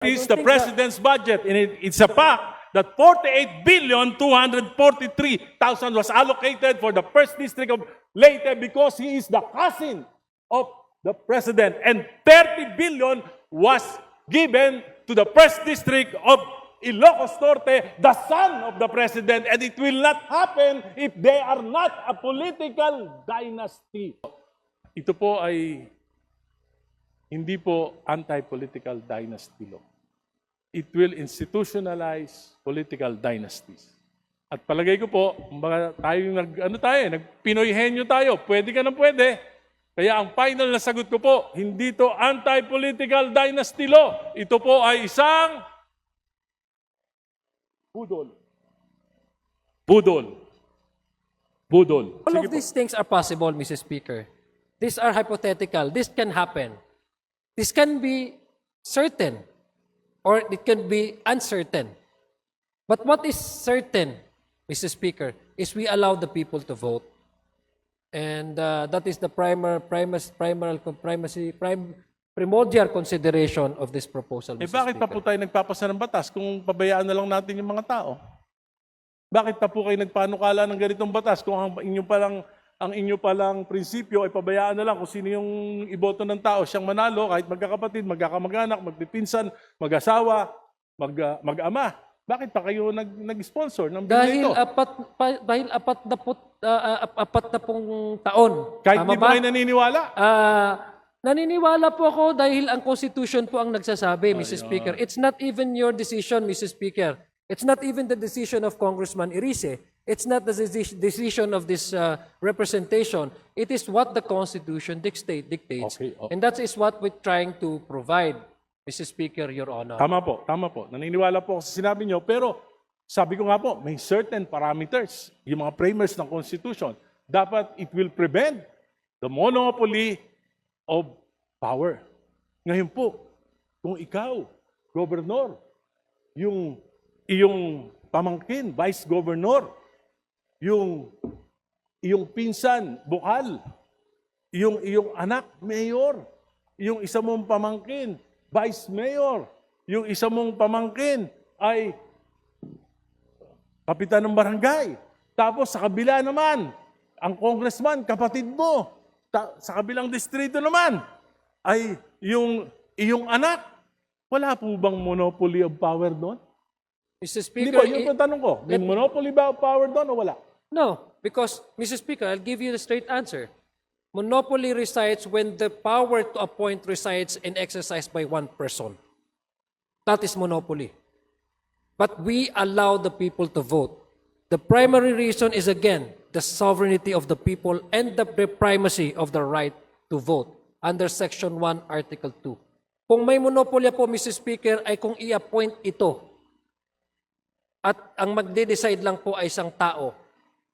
is the president's budget. And it's a fact that 48,243,000 was allocated for the first district of Leyte because he is the cousin of the president. And 30 billion was given to the first district of Ilocos Norte, the son of the president. And it will not happen if they are not a political dynasty. Ito po ay hindi po anti-political dynasty law. It will institutionalize political dynasties. At palagay ko po, nag-Pinoy-henyo tayo, pwede ka na pwede. Kaya ang final na sagot ko po, hindi to anti-political dynasty law. Ito po ay isang budol. Budol. Budol. All of these things are possible, Mr. Speaker. These are hypothetical. This can happen. This can be certain or it can be uncertain. But what is certain, Mr. Speaker, is we allow the people to vote. And that is the primordial consideration of this proposal, Mr. Bakit pa po tayo nagpapasa ng batas kung pabayaan na lang natin yung mga tao? Bakit pa po kayo nagpanukala ng ganitong batas kung ang inyo palang prinsipyo ay pabayaan na lang kung sino yung iboto ng tao, siyang manalo, kahit magkakapatid, magkakamag-anak, magpipinsan, mag-asawa, mag-ama. Bakit pa kayo nag-sponsor ng bill Dahil ito? dahil apat na pong taon. Kahit Tama di ba kayo naniniwala? Naniniwala po ako dahil ang Constitution po ang nagsasabi, Mr. Speaker. It's not even your decision, Mr. Speaker. It's not even the decision of Congressman Irice. It's not the decision of this representation. It is what the Constitution dictates. Okay. And that is what we're trying to provide, Mr. Speaker, Your Honor. Tama po, tama po. Naniniwala po ako sa sinabi nyo, pero sabi ko nga po, may certain parameters, yung mga framers ng Constitution. Dapat it will prevent the monopoly of power. Ngayon po, kung ikaw, Governor, yung iyong pamangkin, Vice Governor, yung pinsan, Bukal, yung iyong anak, Mayor, yung isa mong pamangkin, Vice Mayor, yung isa mong pamangkin ay kapitan ng barangay. Tapos sa kabila naman, ang congressman, kapatid mo. Sa kabilang distrito naman, ay yung iyong anak. Wala po bang monopoly of power doon? Mr. Hindi Speaker, ba? Yung tanong ko, may monopoly ba of power doon o wala? no, because, Mr. Speaker, I'll give you the straight answer. Monopoly resides when the power to appoint resides and exercised by one person. That is monopoly. But we allow the people to vote. The primary reason is, again, the sovereignty of the people and the primacy of the right to vote under Section 1, Article 2. Kung may monopolya po, Mr. Speaker, ay kung i-appoint ito at ang magde-decide lang po ay isang tao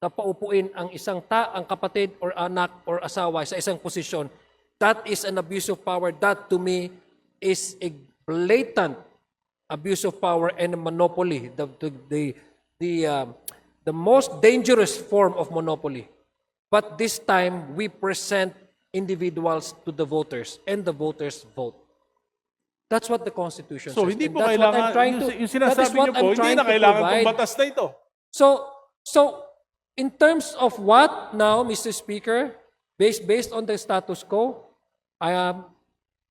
na paupuin ang ang kapatid or anak or asawa sa isang posisyon, that is an abuse of power. That to me is a blatant abuse of power and a monopoly. The most dangerous form of monopoly. But this time, we present individuals to the voters and the voters vote. That's what the Constitution So says. hindi And po that's what I'm kailangan, trying to- yung sinasabi that is what niyo po, I'm hindi trying na to kailangan itong provide. batas na ito. So in terms of what now, Mr. Speaker, based on the status quo,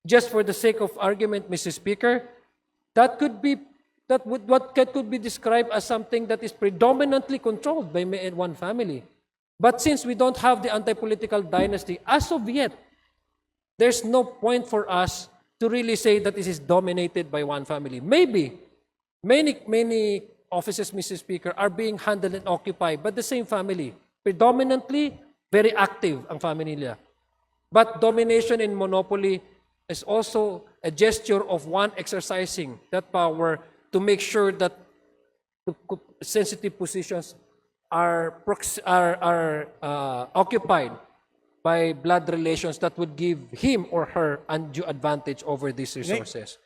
just for the sake of argument, Mr. Speaker, that could be described as something that is predominantly controlled by one family. But since we don't have the anti-political dynasty as of yet, there's no point for us to really say that this is dominated by one family. Maybe many offices, Mr. Speaker, are being handled and occupied by the same family. Predominantly, very active ang family nila. But domination in monopoly is also a gesture of one exercising that power to make sure that sensitive positions are occupied by blood relations that would give him or her undue advantage over these resources.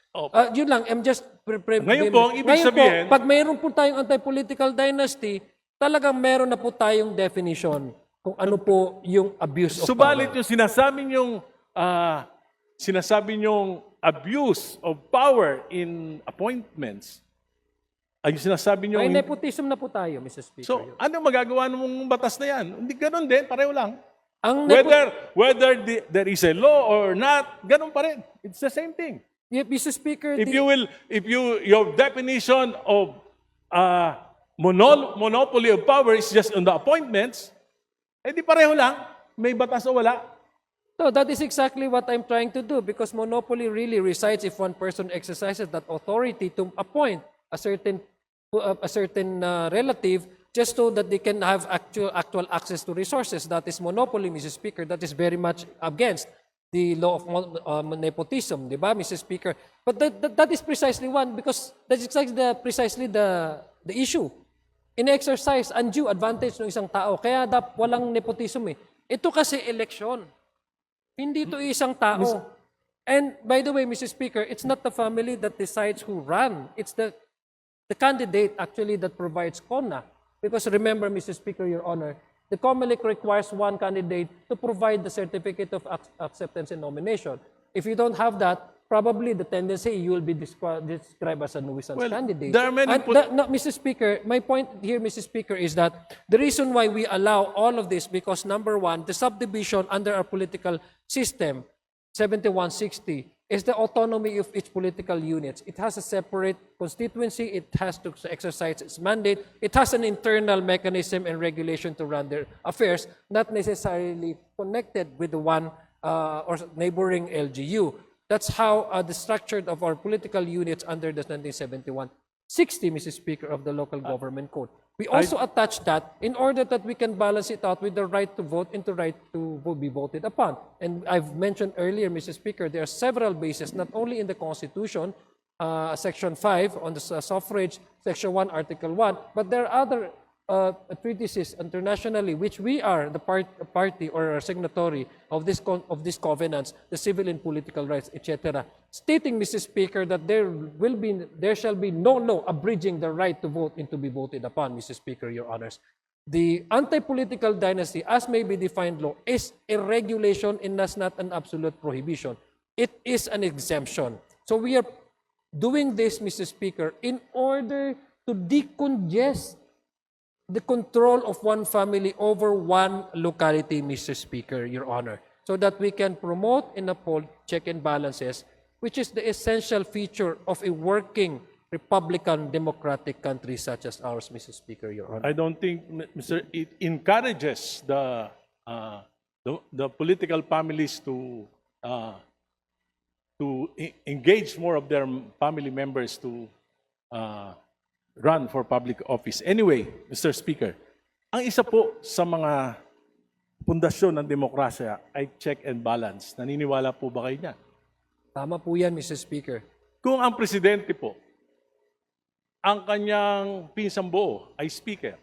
Yun lang, I'm just... Ngayon po, ang ibig sabihin... pag mayroon po tayong anti-political dynasty, talagang meron na po tayong definition kung ano po yung abuse of Subalit power. yung sinasabi niyong abuse of power in appointments, ay yung sinasabi nyo, May nepotism na po tayo, Mr. Speaker. so ano magagawa ng batas na yan? Hindi ganun din, pareho lang. Ang Whether there is a law or not, ganun pa rin. It's the same thing. Mr. Speaker, If your definition of monopoly of power is just on the appointments, di pareho lang. May batas o wala. no, that is exactly what I'm trying to do because monopoly really resides if one person exercises that authority to appoint a certain relative just so that they can have actual access to resources. That is monopoly, Mr. Speaker. That is very much against the law of nepotism, di ba, Mr. Speaker? But that is precisely one because that's exactly precisely the issue. In-exercise undue advantage ng isang tao. Kaya walang nepotism eh. Ito kasi eleksyon. Hindi ito isang tao. And by the way, Mr. Speaker, it's not the family that decides who run. It's the candidate actually that provides CONA. Because remember, Mr. Speaker, Your Honor, the COMELEC requires one candidate to provide the certificate of acceptance and nomination. If you don't have that, probably the tendency you will be described as a nuisance candidate. there are many Mr. Speaker, my point here, Mr. Speaker, is that the reason why we allow all of this because number one, the subdivision under our political system, 7160, is the autonomy of each political unit. It has a separate constituency. It has to exercise its mandate. It has an internal mechanism and regulation to run their affairs, not necessarily connected with the one or neighboring LGU. That's how the structure of our political units under the 1971-60, Mr. Speaker, of the Local Government Code. We also attach that in order that we can balance it out with the right to vote and the right to be voted upon. And I've mentioned earlier, Mr. Speaker, there are several bases, not only in the Constitution, Section 5 on the suffrage, Section 1, Article 1, but there are other treatises internationally, which we are the party or signatory of this covenants, the civil and political rights, etc., stating, Mr. Speaker, that there shall be no law abridging the right to vote and to be voted upon, Mr. Speaker, Your Honors. The anti-political dynasty, as may be defined law, is a regulation and thus not an absolute prohibition. It is an exemption. So we are doing this, Mr. Speaker, in order to decongest the control of one family over one locality, Mr. Speaker, Your Honor, so that we can promote and uphold check and balances, which is the essential feature of a working Republican democratic country such as ours, Mr. Speaker, Your Honor. I don't think, it encourages the political families to engage more of their family members to run for public office. Anyway, Mr. Speaker, ang isa po sa mga pundasyon ng demokrasya ay check and balance. Naniniwala po ba kayo niya? Tama po yan, Mr. Speaker. Kung ang presidente po, ang kanyang pinsang buo ay speaker,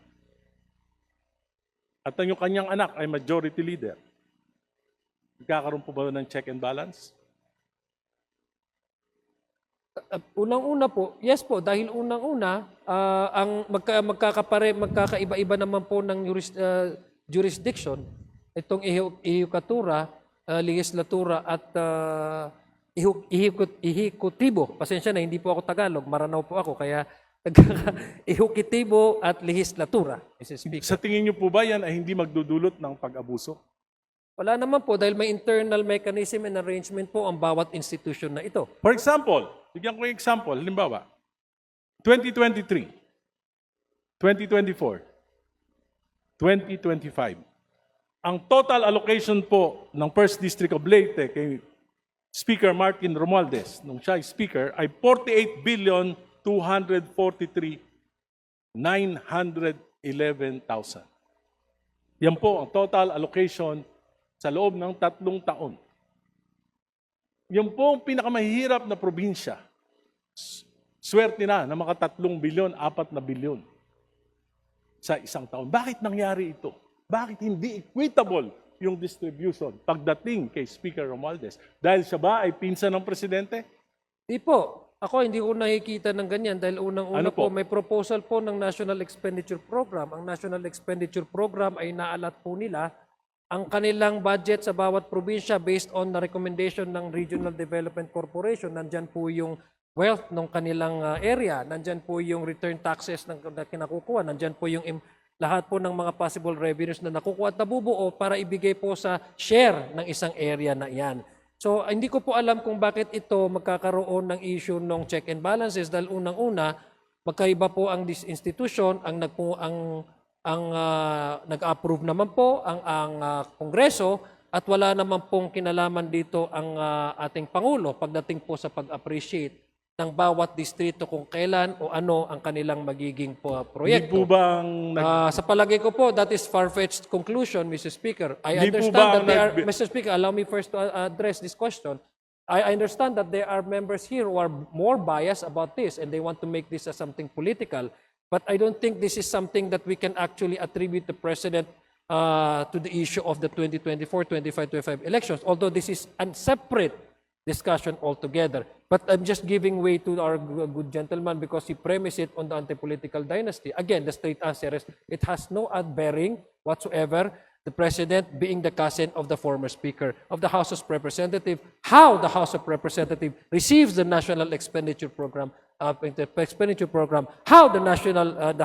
at ang kanyang anak ay majority leader, magkakaroon po ba ng check and balance? Unang-una po, yes po, dahil unang-una, ang magkakaiba-iba naman po ng jurisdiction, itong ihikatura, legislatura at ihikutibo. Pasensya na, hindi po ako Tagalog, Maranao po ako, kaya ihikutibo at legislatura, Mr. Speaker. Sa tingin niyo po ba yan ay hindi magdudulot ng pag-abuso? Wala naman po dahil may internal mechanism and arrangement po ang bawat institution na ito. For example, bigyan ko yung example, halimbawa, 2023, 2024, 2025. Ang total allocation po ng 1st District of Leyte kay Speaker Martin Romualdez, nung siya ay Speaker, ay 48,243,911,000. Yan po ang total allocation sa loob ng 3 taon. Yung po ang pinakamahirap na probinsya, swerte na maka 3 bilyon, 4 na bilyon sa isang taon. Bakit nangyari ito? Bakit hindi equitable yung distribution pagdating kay Speaker Romualdez? Dahil siya ba ay pinsan ng presidente? Di po. Ako hindi ko nakikita ng ganyan dahil unang-una Ano po? may proposal po ng National Expenditure Program. Ang National Expenditure Program ay naalat po nila ang kanilang budget sa bawat probinsya based on the recommendation ng Regional Development Corporation. Nandyan po yung wealth ng kanilang area, nandyan po yung return taxes na kinakukuha, nandyan po yung lahat po ng mga possible revenues na nakukuha at nabubuo para ibigay po sa share ng isang area na yan. So, hindi ko po alam kung bakit ito magkakaroon ng issue ng check and balances dahil unang-una, magkaiba po ang this institution, nag-approve naman po ang Kongreso at wala naman pong kinalaman dito ang ating Pangulo pagdating po sa pag-appreciate ng bawat distrito kung kailan o ano ang kanilang magiging Hindi po proyekto. bang Sa palagay ko po, that is far-fetched conclusion, Mr. Speaker. I Hindi po understand ba that they are, ang Mr. Speaker, allow me first to address this question. I understand that there are members here who are more biased about this and they want to make this as something political. But I don't think this is something that we can actually attribute the President to the issue of the 2024, 25, 25 elections, although this is a separate discussion altogether. But I'm just giving way to our good gentleman because he premised it on the anti-political dynasty. Again, the straight answer is it has no bearing whatsoever. The President being the cousin of the former Speaker of the House of Representatives, how the House of Representatives receives the National Expenditure Program, how the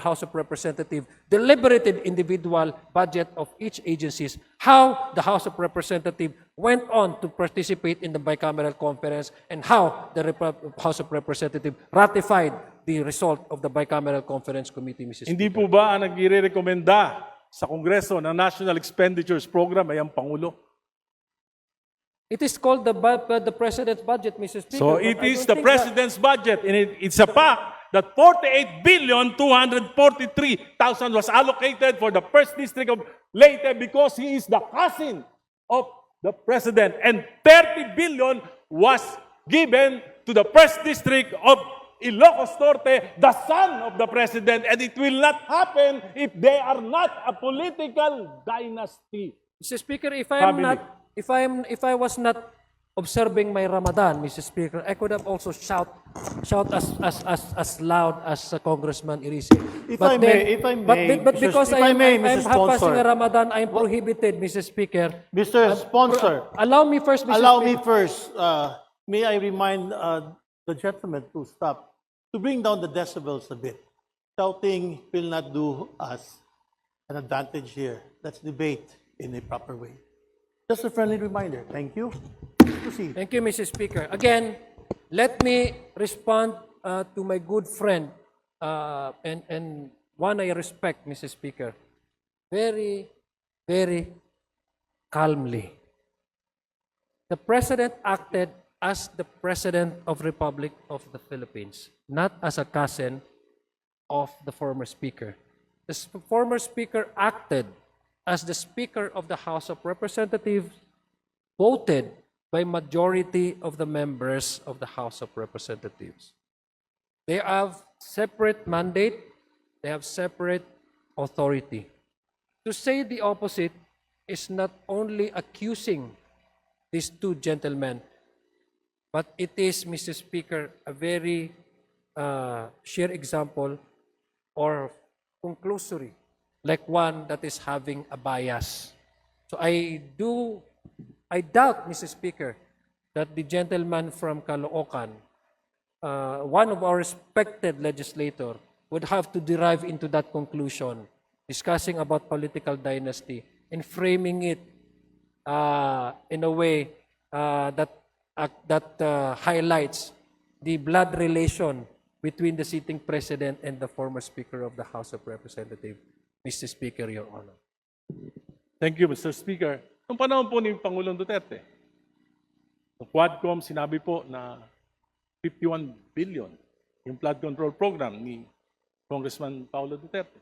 House of Representatives deliberated individual budget of each agencies, how the House of Representatives went on to participate in the bicameral conference, and how the House of Representatives ratified the result of the bicameral conference committee, Mrs. Hindi po ba ang nagre-rekomenda sa Kongreso ng National Expenditures Program ay ang Pangulo? It is called the President's budget, Mr. Speaker. So but it I is don't the think President's budget, and it's a fact that 48,243,000 was allocated for the first district of Leyte because he is the cousin of the President, and 30 billion was given to the first district of Ilocos Norte, the son of the President, and it will not happen if they are not a political dynasty. Mr. Speaker, if I am Family. not, if I was not observing my Ramadan, Mr. Speaker, I could have also shout as loud as Congressman Irise. If I may, but Mr. because If I may, I'm Mr. passing a Sponsor. Ramadan, I'm prohibited, Mr. Speaker. Mr. Sponsor, Allow me first, Mr. allow Speaker. me first, may I remind the gentleman to stop, to bring down the decibels a bit. Shouting will not do us an advantage here. Let's debate in a proper way. Just a friendly reminder. Thank you. Proceed. Thank you, Mr. Speaker. Again, let me respond to my good friend and one I respect, Mr. Speaker, very, very calmly. The President acted as the President of Republic of the Philippines, not as a cousin of the former Speaker. The former Speaker acted as the Speaker of the House of Representatives, voted by majority of the members of the House of Representatives. They have separate mandate, they have separate authority. To say the opposite is not only accusing these two gentlemen, but it is, Mr. Speaker, a very sheer example or conclusory, like one that is having a bias. So I doubt, Mr. Speaker, that the gentleman from Caloocan, one of our respected legislator, would have to derive into that conclusion, discussing about political dynasty and framing it in a way that highlights the blood relation between the sitting president and the former Speaker of the House of Representatives. Mr. Speaker, Your Honor. Thank you, Mr. Speaker. Noong panahon po ni Pangulong Duterte, sa Quadcom, sinabi po na 51 billion yung flood control program ni Congressman Paulo Duterte.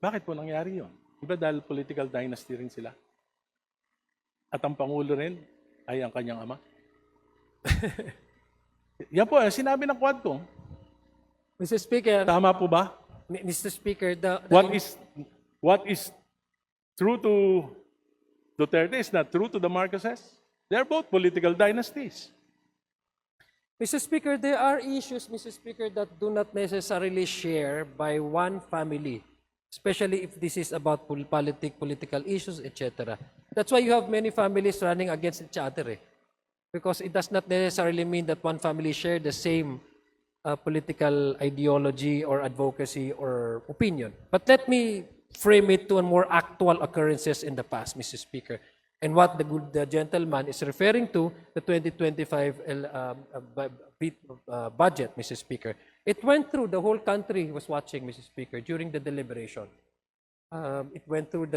Bakit po nangyari yun? Di ba dahil political dynasty rin sila? At ang Pangulo rin ay ang kanyang ama? Yan po, sinabi ng Quadcom. Mr. Speaker, Tama po ba? Mr. Speaker, What is true to Duterte is not true to the Marcoses. They are both political dynasties. Mr. Speaker, there are issues, Mr. Speaker, that do not necessarily share by one family. especially if this is about political issues, etc. That's why you have many families running against each other, because it does not necessarily mean that one family share the same political ideology or advocacy or opinion. But let me frame it to a more actual occurrences in the past, Mr. Speaker. And what the gentleman is referring to, the 2025 budget, Mr. Speaker. It went through, the whole country was watching, Mr. Speaker, during the deliberation. It went through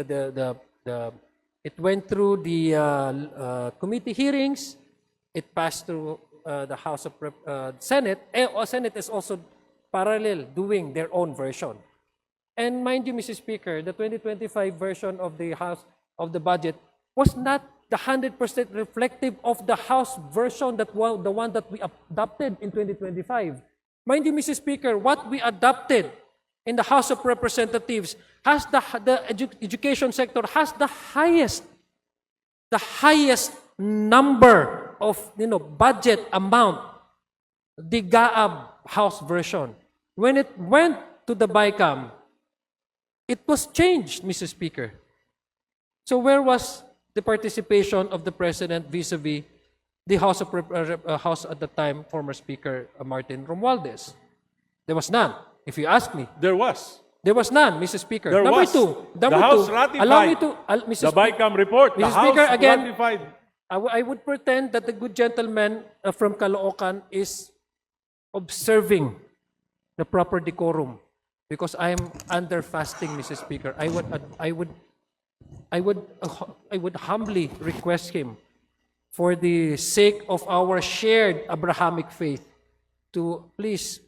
the committee hearings. It passed through the House of Senate. Senate is also parallel doing their own version. And mind you, Mr. Speaker, the 2025 version of the House of the budget was not the 100% reflective of the House version, the one that we adopted in 2025. Mind you, Mr. Speaker, what we adopted in the House of Representatives has the education sector has the highest number of budget amount, the GAAB House version. When it went to the BICAM, it was changed, Mr. Speaker. So where was the participation of the President vis-a-vis the House at the time, former Speaker Martin Romualdez? There was none. If you ask me, There was. there was none, Mr. Speaker. There Number was. two, The House ratified allow me to, Mr. the BICAM report. The Mr. House Speaker, again, ratified. I would pretend that the good gentleman from Caloocan is observing the proper decorum, because I am under fasting, Mr. Speaker. I would humbly request him, for the sake of our shared Abrahamic faith, to please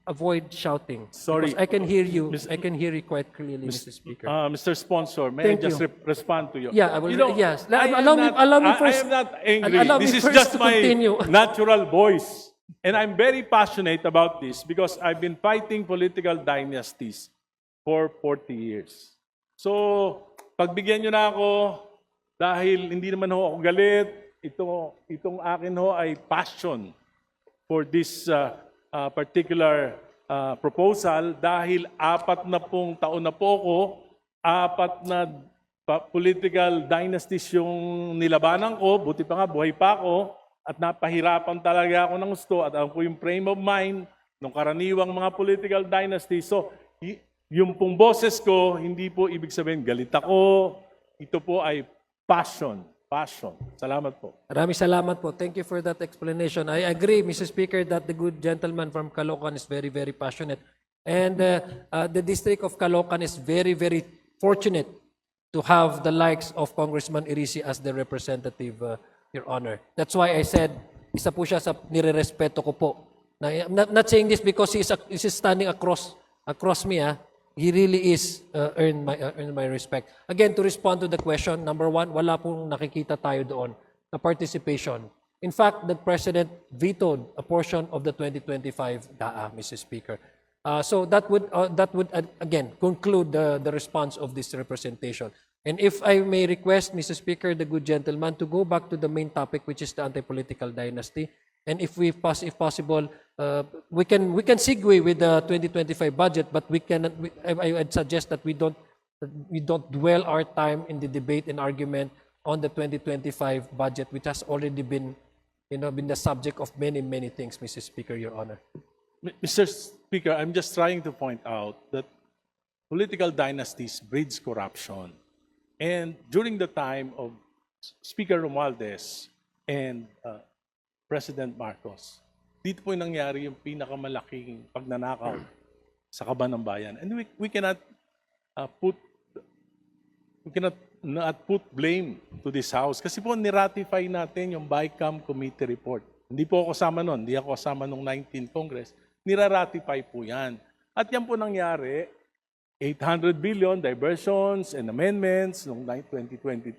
avoid shouting. Sorry. Because I can hear you. I can hear you quite clearly, Mr. Speaker. Mr. Sponsor, may Thank I just you. respond to you? Yeah, I will. You know, Yes. I am Allow me not- first. I am not angry. Allow me This is first just to my continue. natural voice. And I'm very passionate about this because I've been fighting political dynasties for 40 years. So, pagbigyan nyo na ako, dahil hindi naman ho ako galit, itong akin ho ay passion for this particular proposal, dahil 40 taon na po ako, 4 political dynasties yung nilabanan ko, buti pa nga buhay pa ako, at napahirapan talaga ako ng gusto, at alam ko yung frame of mind ng karaniwang mga political dynasties. So, yung pong boses ko, hindi po ibig sabihin galit ako, ito po ay passion. Passion. Salamat po. Maraming salamat po. Thank you for that explanation. I agree, Mr. Speaker, that the good gentleman from Caloocan is very, very passionate. And the District of Caloocan is very, very fortunate to have the likes of Congressman Irisi as the representative, Your Honor. That's why I said, isa po siya sa nire-respeto ko po. I'm not saying this because he is standing across me. He really is earned my respect. Again, to respond to the question, number one, wala pong nakikita tayo doon na participation. In fact, the President vetoed a portion of the 2025 DAA, Mr. Speaker. So that would again conclude the response of this representation. And if I may request, Mr. Speaker, the good gentleman, to go back to the main topic, which is the anti-political dynasty. And if possible, we can segue with the 2025 budget, but I'd suggest that we don't dwell our time in the debate and argument on the 2025 budget, which has already been the subject of many, many things, Mr. Speaker, Your Honor. Mr. Speaker, I'm just trying to point out that political dynasties breeds corruption. And during the time of Speaker Romualdez and President Marcos, dito po yung nangyari yung pinakamalaking pagnanakaw sa kaban ng bayan. And we cannot not put blame to this House. Kasi po niratify natin yung BICAM Committee Report. Hindi po ako kasama nun. Hindi ako kasama nung 19th Congress. Niraratify po yan. At yan po nangyari, 800 billion diversions and amendments noong 2023.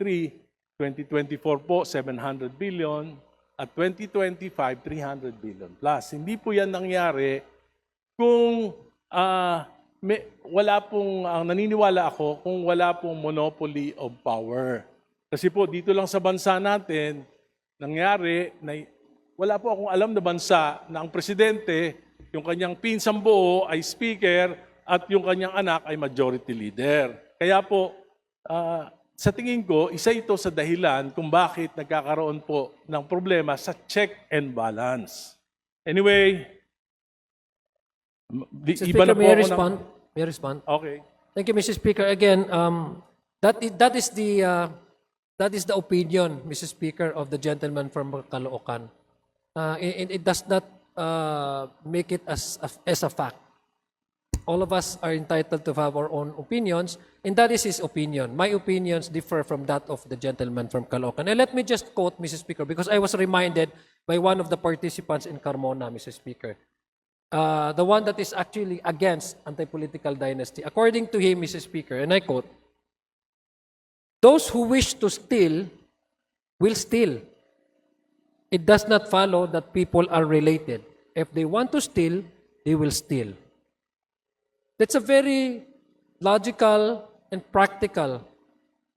2024 po, 700 billion. At 2025, 300 billion plus. Hindi po yan nangyari kung naniniwala ako kung wala pong monopoly of power. Kasi po dito lang sa bansa natin, nangyari na wala po akong alam na bansa na ang presidente, yung kanyang pinsang buo ay speaker at yung kanyang anak ay majority leader. Kaya po, sa tingin ko, isa ito sa dahilan kung bakit nagkakaroon po ng problema sa check and balance. Anyway, Mr. iba Speaker, na po may I ako respond? May I respond? Okay. Thank you, Mr. Speaker. Again, that is the opinion, Mr. Speaker, of the gentleman from Caloocan. It does not make it as a fact. All of us are entitled to have our own opinions, and that is his opinion. My opinions differ from that of the gentleman from Caloocan. And let me just quote, Mr. Speaker, because I was reminded by one of the participants in Carmona, Mr. Speaker. The one that is actually against anti-political dynasty. According to him, Mr. Speaker, and I quote, "Those who wish to steal will steal. It does not follow that people are related. If they want to steal, they will steal." That's a very logical and practical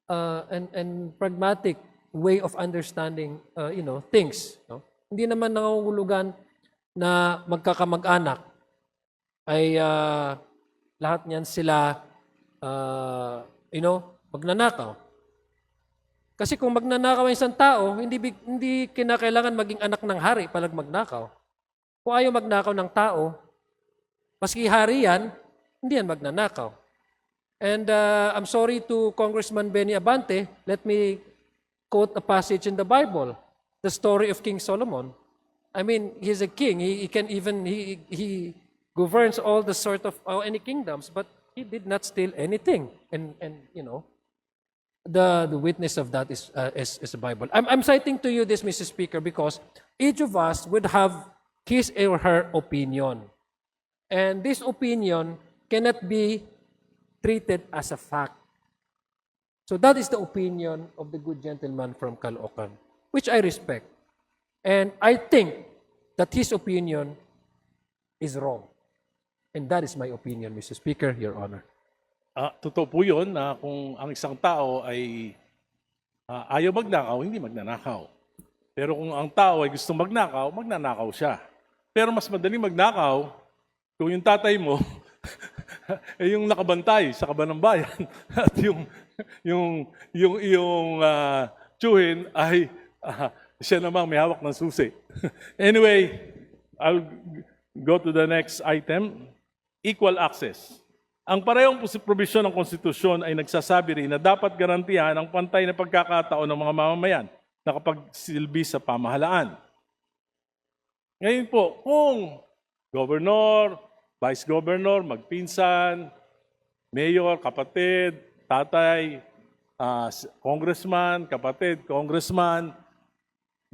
and pragmatic way of understanding things. No? Hindi naman nangangulugan na magkakamag-anak ay lahat niyan sila magnanakaw. Kasi kung magnanakaw ang isang tao, hindi kinakailangan maging anak ng hari palag magnakaw. Kung ayaw magnakaw ng tao, maski hari yan, hindi yan magnanakaw. And I'm sorry to Congressman Benny Abante, let me quote a passage in the Bible, the story of King Solomon. I mean, he's a king. He governs all the sort of any kingdoms, but he did not steal anything. And the witness of that is the Bible. I'm citing to you this, Mr. Speaker, because each of us would have his or her opinion. And this opinion cannot be treated as a fact. So that is the opinion of the good gentleman from Caloocan, which I respect. And I think that his opinion is wrong. And that is my opinion, Mr. Speaker, Your Honor. Totoo po yun na kung ang isang tao ay ayaw magnakaw, hindi magnanakaw. Pero kung ang tao ay gusto magnakaw, magnanakaw siya. Pero mas madaling magnakaw kung yung tatay mo ay yung nakabantay sa kaban ng bayan at yung tiyuhin ay siya namang may hawak ng susi. Anyway, I'll go to the next item. Equal access. Ang parehong provision ng konstitusyon ay nagsasabi rin na dapat garantihan ang pantay na pagkakataon ng mga mamamayan na kapagsilbi sa pamahalaan. Ngayon po, kung governor, vice governor, magpinsan, mayor, kapatid, tatay, congressman, kapatid, congressman,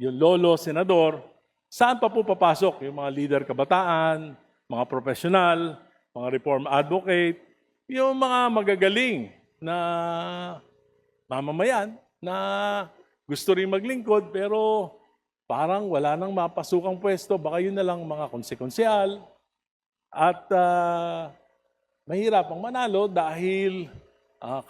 yung lolo, senador, saan pa po papasok yung mga leader kabataan, mga profesional, mga reform advocate, yung mga magagaling na mamamayan na gusto rin maglingkod pero parang wala nang mapasukang pwesto, baka yun na lang mga konsekonsyal at mahirapang manalo dahil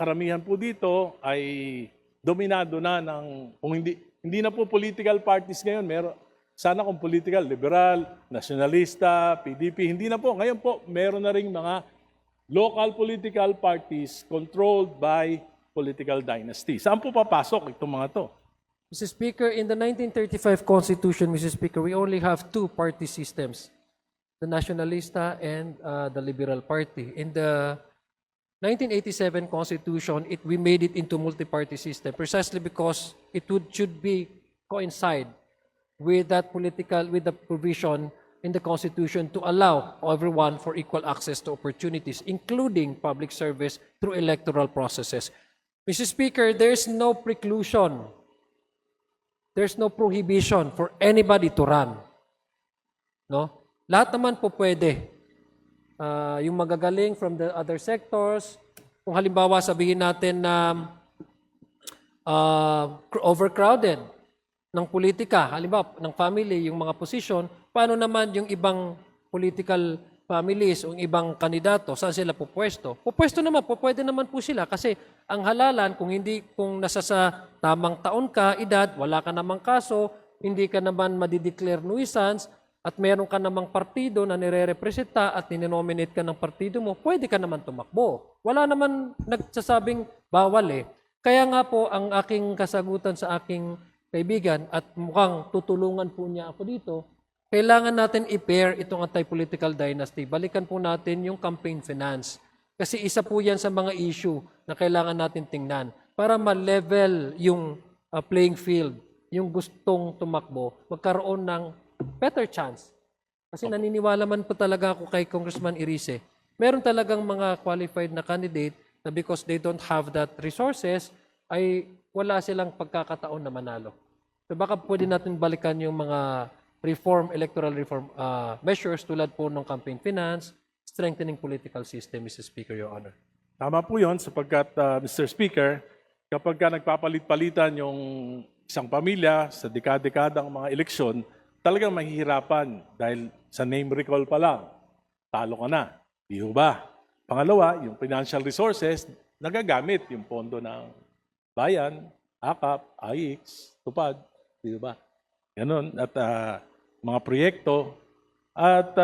karamihan po dito ay dominado na ng, kung hindi na po political parties ngayon, sana kung political, liberal, nationalista, PDP, hindi na po. Ngayon po, meron na ring mga local political parties controlled by political dynasty. Saan po papasok itong mga to? Mr. Speaker, in the 1935 Constitution, Mr. Speaker, we only have two party systems, the Nationalista and the Liberal Party. In the 1987 Constitution, we made it into multi-party system precisely because it should be coincide with the provision in the Constitution to allow everyone for equal access to opportunities, including public service through electoral processes. Mr. Speaker, there's no preclusion. There's no prohibition for anybody to run. No? Lahat naman po pwede. Yung magagaling from the other sectors, kung halimbawa sabihin natin na overcrowded ng politika, halimbawa ng family, yung mga posisyon, paano naman yung ibang political families o ibang kandidato, saan sila pupwesto? Pupwesto naman, pwede naman po sila kasi ang halalan, kung nasa sa tamang taon ka, edad, wala ka namang kaso, hindi ka naman madideclare nuisance, at meron ka namang partido na nire-representa at nininominate ka ng partido mo, pwede ka naman tumakbo. Wala naman nagsasabing bawal eh. Kaya nga po, ang aking kasagutan sa aking kaibigan at mukhang tutulungan po niya ako dito, kailangan natin i-pair itong anti-political dynasty. Balikan po natin yung campaign finance. Kasi isa po yan sa mga issue na kailangan natin tingnan para ma-level yung playing field, yung gustong tumakbo, magkaroon ng better chance. Kasi naniniwala man po talaga ako kay Congressman Irice, meron talagang mga qualified na candidate na because they don't have that resources, ay wala silang pagkakataon na manalo. So baka pwede natin balikan yung mga electoral reform measures tulad po ng campaign finance, strengthening political system, Mr. Speaker, Your Honor. Tama po yun sapagkat, Mr. Speaker, kapag ka nagpapalit-palitan yung isang pamilya sa dekada-dekadang mga eleksyon, talagang mahihirapan dahil sa name recall pa lang, talo ka na. Di ho ba? Pangalawa, yung financial resources, nagagamit yung pondo ng bayan, AKAP, AIX, TUPAD, di ba? Ganun. At mga proyekto. At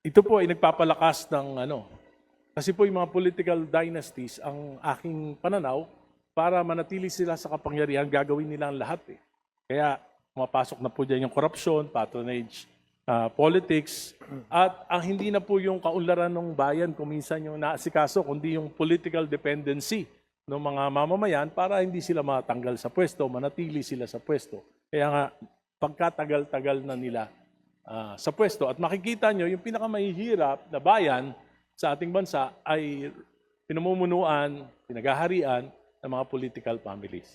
ito po ay nagpapalakas ng kasi po yung mga political dynasties, ang aking pananaw, para manatili sila sa kapangyarihan, gagawin nila ang lahat eh. Kaya mapasok na po dyan yung corruption, patronage, politics, at ang hindi na po yung kaunlaran ng bayan kung minsan yung naasikaso, kundi yung political dependency ng mga mamamayan para hindi sila matanggal sa pwesto, manatili sila sa pwesto. Kaya nga, pagkatagal-tagal na nila sa pwesto. At makikita nyo, yung pinakamahihirap na bayan sa ating bansa ay pinamumunuan, pinagaharian ng mga political families.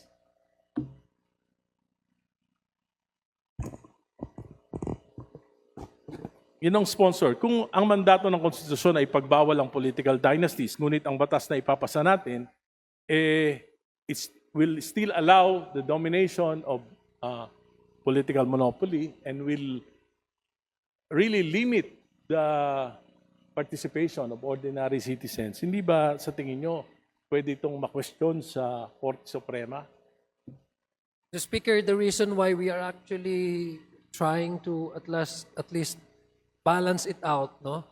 Yun ang sponsor. Kung ang mandato ng konstitusyon ay pagbawal ang political dynasties, ngunit ang batas na ipapasa natin, it will still allow the domination of political monopoly and will really limit the participation of ordinary citizens. Hindi ba sa tingin nyo pwede itong ma-question sa Korte Suprema? The Speaker, the reason why we are actually trying to at least balance it out, no,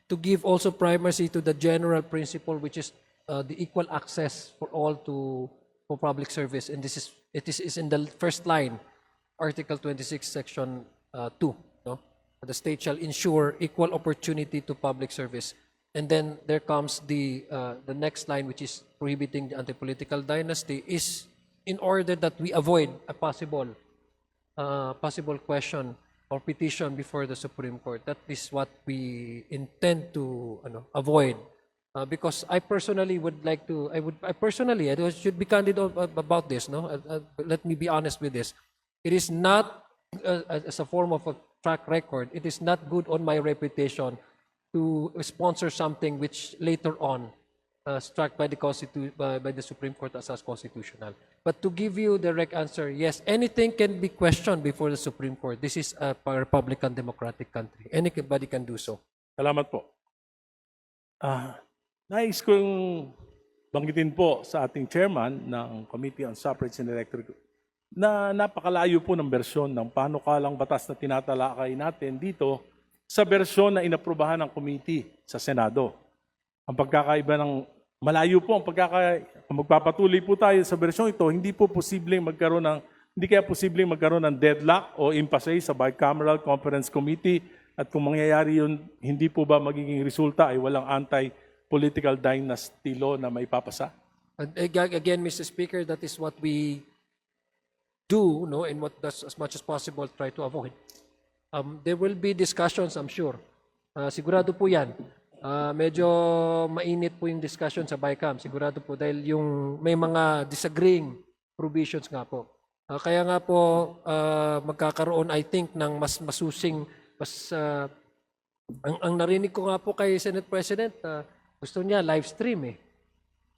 to give also primacy to the general principle, which is the equal access for all for public service, and it is in the first line, Article 26, Section 2. No, the state shall ensure equal opportunity to public service, and then there comes the next line, which is prohibiting the anti-political dynasty, is in order that we avoid a possible question or petition before the Supreme Court. That is what we intend to avoid. Because I personally would like to, I should be candid about this, no? Let me be honest with this. It is not, as a form of a track record, it is not good on my reputation to sponsor something which later on struck by the Supreme Court as constitutional. But to give you the direct answer, yes, anything can be questioned before the Supreme Court. This is a Republican democratic country. Anybody can do so. Salamat po. Nais kong banggitin po sa ating chairman ng Committee on Suffrage and Electoral na napakalayo po ng bersyon ng panukalang batas na tinatalakay natin dito sa bersyon na inaprubahan ng committee sa Senado. Ang pagkakaiba ng malayo po ang kung magpapatuloy po tayo sa bersyon ito, hindi kaya posibleng magkaroon ng deadlock o impasse sa Bicameral Conference Committee, at kung mangyayari yun, hindi po ba magiging resulta ay walang anti-political dynasty law na maipapasa? Again, Mr. Speaker, that is what we do, no, and what does as much as possible try to avoid. There will be discussions, I'm sure. Sigurado po yan. Medyo mainit po yung discussion sa BICAM, sigurado po, dahil yung may mga disagreeing provisions nga po. Kaya nga po magkakaroon, I think, ng mas masusing, ang narinig ko nga po kay Senate President, gusto niya live stream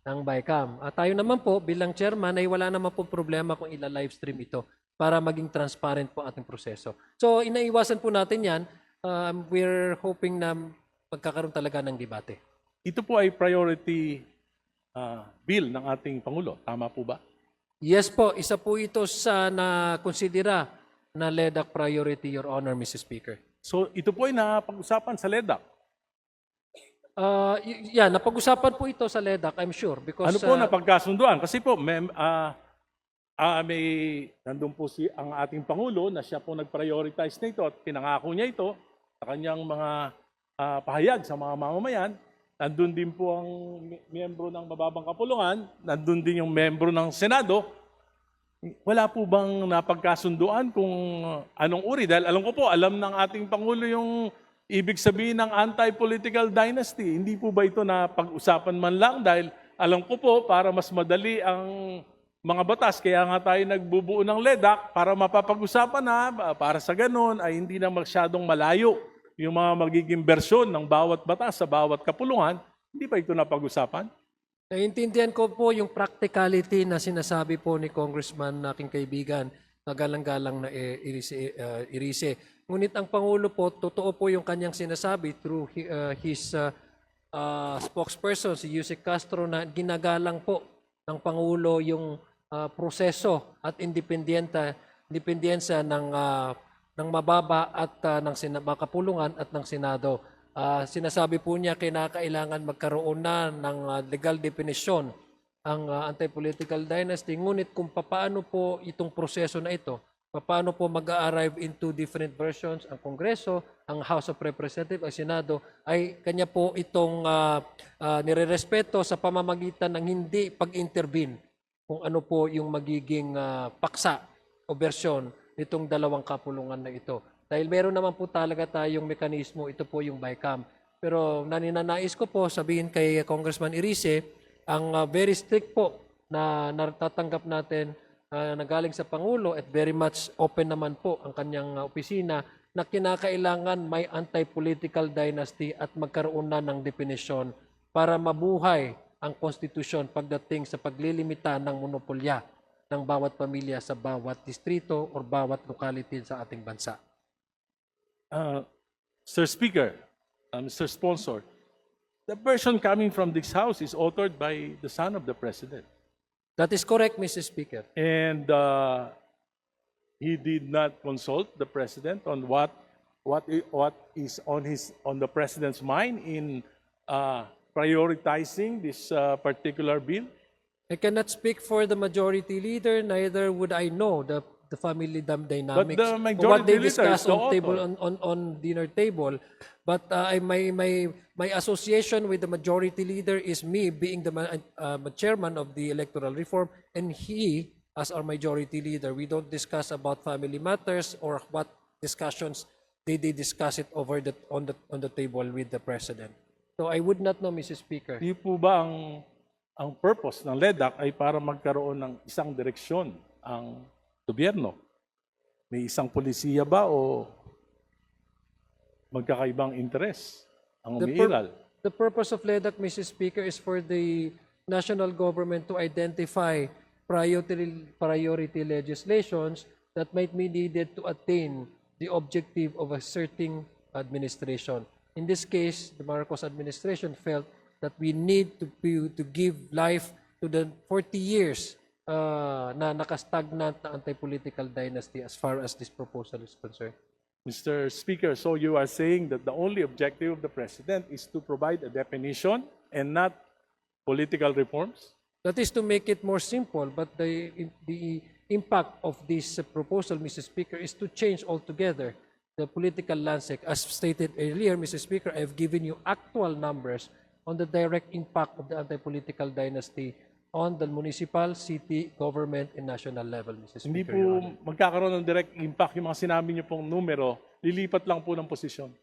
ng BICAM. Tayo naman po bilang chairman ay wala naman po problema kung ila-live stream ito para maging transparent po ating proseso. So inaiwasan po natin yan. We're hoping na magkakaroon talaga ng debate. Ito po ay priority bill ng ating Pangulo. Tama po ba? Yes po, isa po ito sa na-considera na LEDAC priority, Your Honor, Mr. Speaker. So ito po ay napag-usapan sa LEDAC. Napag-usapan po ito sa LEDAC, I'm sure. Because, Ano po napagkasunduan? Kasi po, nandun po ang ating Pangulo na siya po nag-prioritize na ito at pinangako niya ito sa kanyang mga pahayag sa mga mamamayan. Nandun din po ang miyembro ng mababang kapulungan, nandun din yung miyembro ng Senado. Wala po bang napagkasunduan kung anong uri? Dahil alam ko po, alam ng ating Pangulo yung ibig sabihin ng anti-political dynasty. Hindi po ba ito na pag-usapan man lang? Dahil alam ko po, para mas madali ang mga batas, kaya nga tayo nagbubuo ng LEDAC para mapapag-usapan na, para sa ganun ay hindi na masyadong malayo yung mga magiging bersyon ng bawat batas sa bawat kapulungan. Hindi ba ito napag-usapan? naiintindihan ko po yung practicality na sinasabi po ni Congressman na aking kaibigan na galang-galang na Irise. Ngunit ang Pangulo po, totoo po yung kanyang sinasabi through his spokesperson, si Yusek Castro, na ginagalang po ng Pangulo yung proseso at independensa ng mababa at ng makapulungan at ng Senado. Sinasabi po niya kinakailangan magkaroon na ng legal definition ang anti-political dynasty. Ngunit kung paano po itong proseso na ito, paano po mag-arrive into different versions ang Kongreso, ang House of Representatives, ang Senado, ay kanya po itong nirerespeto sa pamamagitan ng hindi pag-intervene kung ano po yung magiging paksa o bersyon nitong dalawang kapulungan na ito. Dahil meron naman po talaga tayong mekanismo, ito po yung BICAM. Pero naninanais ko po sabihin kay Congressman Irise, ang very strict po na natatanggap natin na galing sa Pangulo at very much open naman po ang kanyang opisina na kinakailangan may anti-political dynasty at magkaroon na ng definisyon para mabuhay ang konstitusyon pagdating sa paglilimita ng monopolya ng bawat pamilya sa bawat distrito o bawat locality sa ating bansa. Sir Speaker, Mr. Sponsor, the version coming from this House is authored by the son of the President. That is correct, Mr. Speaker. And he did not consult the President on what is on the President's mind in prioritizing this particular bill. I cannot speak for the majority leader, neither would I know the family dynamics. the or majority what they leader discuss is the on table author. on dinner table. But my association with the majority leader is me being the chairman of the electoral reform, and he as our majority leader. We don't discuss about family matters or what discussions they discuss it over on the table with the president. So I would not know, Mr. Speaker. Di po ba ang purpose ng LEDAC ay para magkaroon ng isang direksyon ang gobyerno? May isang polisiya ba o magkakaibang interes ang umiiral? The purpose of LEDAC, Mr. Speaker, is for the national government to identify priority legislations that might be needed to attain the objective of a certain administration. In this case, the Marcos administration felt that we need to give life to the 40 years na nakastagnant na anti-political dynasty as far as this proposal is concerned. Mr. Speaker, so you are saying that the only objective of the President is to provide a definition and not political reforms? That is to make it more simple, but the impact of this proposal, Mr. Speaker, is to change altogether the political landscape. As stated earlier, Mr. Speaker, I have given you actual numbers on the direct impact of the anti-political dynasty on the municipal, city, government, and national level, Mr. Speaker. Hindi po Your Honor. magkakaroon ng direct impact yung mga sinabi niyo pong numero, lilipat lang po ng posisyon.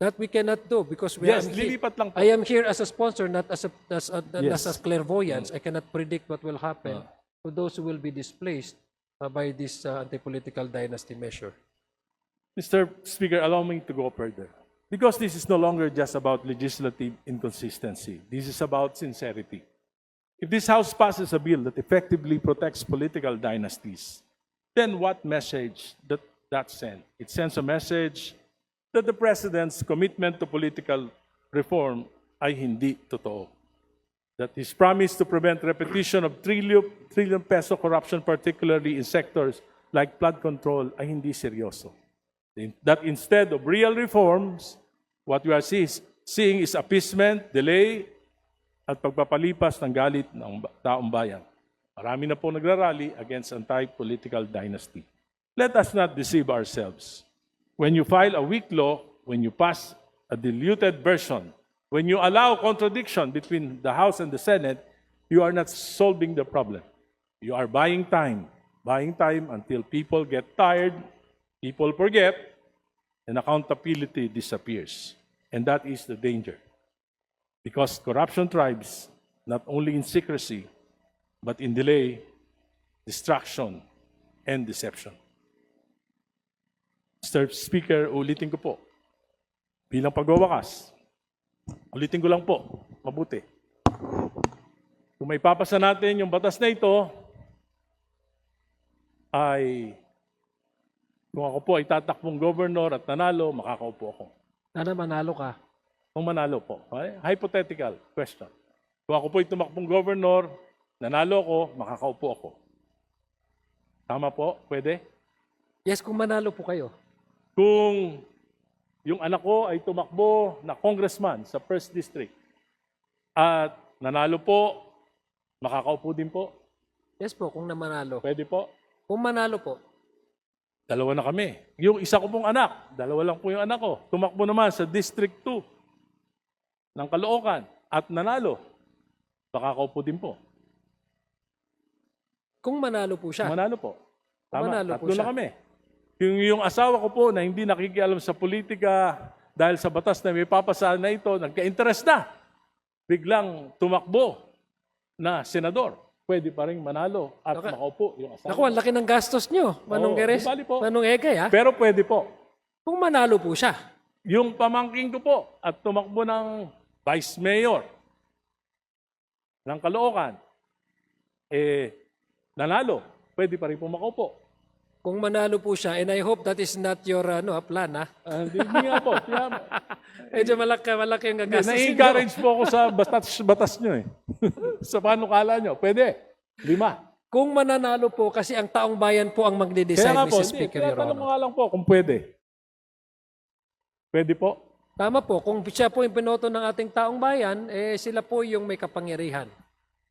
That we cannot do because we Yes, are lilipat lang po. I am here as a sponsor, not as Yes. as clairvoyance. I cannot predict what will happen to those who will be displaced by this anti-political dynasty measure. Mr. Speaker, allow me to go further. Because this is no longer just about legislative inconsistency. This is about sincerity. If this House passes a bill that effectively protects political dynasties, then what message that sends? It sends a message that the President's commitment to political reform ay hindi totoo. That his promise to prevent repetition of trillion peso corruption, particularly in sectors like flood control ay hindi seryoso. That instead of real reforms, what we are seeing is appeasement, delay, at pagpapalipas ng galit ng taong bayan. Marami na po nagrarally against anti-political dynasty. Let us not deceive ourselves. When you file a weak law, when you pass a diluted version, when you allow contradiction between the House and the Senate, you are not solving the problem. You are buying time until people get tired, people forget, and accountability disappears. And that is the danger. Because corruption thrives not only in secrecy, but in delay, distraction, and deception. Mr. Speaker, ulitin ko po, bilang pagwawakas, ulitin ko lang po, mabuti. Kung may papasa natin yung batas na ito, ay kung ako po ay tatakbong governor at nanalo, makakaupo ako. Sana manalo ka. Kung manalo po. Okay? Hypothetical question. Kung ako po ay tumakbong governor, nanalo ako, makakaupo ako. Tama po? Pwede? Yes, kung manalo po kayo. Kung yung anak ko ay tumakbo na congressman sa 1st District at nanalo po, makakaupo din po? Yes po, kung namanalo. Pwede po? Kung manalo po. Dalawa na kami. Yung isa ko pong anak, dalawa lang po yung anak ko. Tumakbo naman sa District 2 ng Caloocan at nanalo. Makakaupo din po. Kung manalo po siya. Manalo po. Tama, Manalo po tatlo siya. na kami. Yung asawa ko po na hindi nakikialam sa politika dahil sa batas na may papasa na ito, nagka-interest na. Biglang tumakbo na senador. Pwede pa rin manalo at makaupo yung asawa. Naku, ang laki ng gastos nyo, Manong Oo, Geres. di bali po. Manong Egay, ha? Pero pwede po. Kung manalo po siya. Yung pamangking ko po at tumakbo ng vice mayor ng Caloocan, nanalo. Pwede pa rin po makaupo. Kung manalo po siya, and I hope that is not your plan, ha? Hindi nga po. Medyo malaki ang gagastos. Na-encourage po ako sa batas nyo eh. Sa panukala nyo. Pwede. 5. Kung mananalo po, kasi ang taong bayan po ang magde-decide, Kaya nga po, Mr. Speaker, kaya Your tanong mo Honor. nga lang po kung pwede. Pwede po? Tama po, kung siya po yung pinoto ng ating taong bayan, sila po yung may kapangyarihan.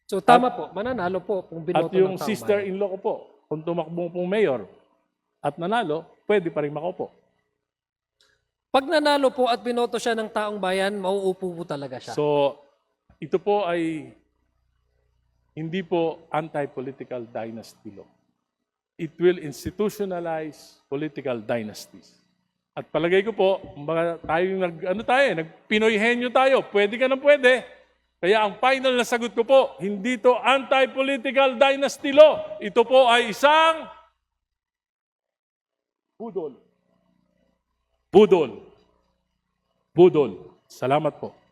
So tama po, mananalo po kung At binoto ng taong yung bayan. sister-in-law ko po, kung tumakbo pong mayor at nanalo, pwede pa rin makaupo. Pag nanalo po at binoto siya ng taong bayan, mauupo po talaga siya. So, ito po ay hindi po anti-political dynasty law. It will institutionalize political dynasties. At palagay ko po, nagpinoyhenyo tayo, pwede ka na pwede. Kaya ang final na sagot ko po, hindi to anti-political dynasty law. Ito po ay isang budol. Budol. Budol. Salamat po.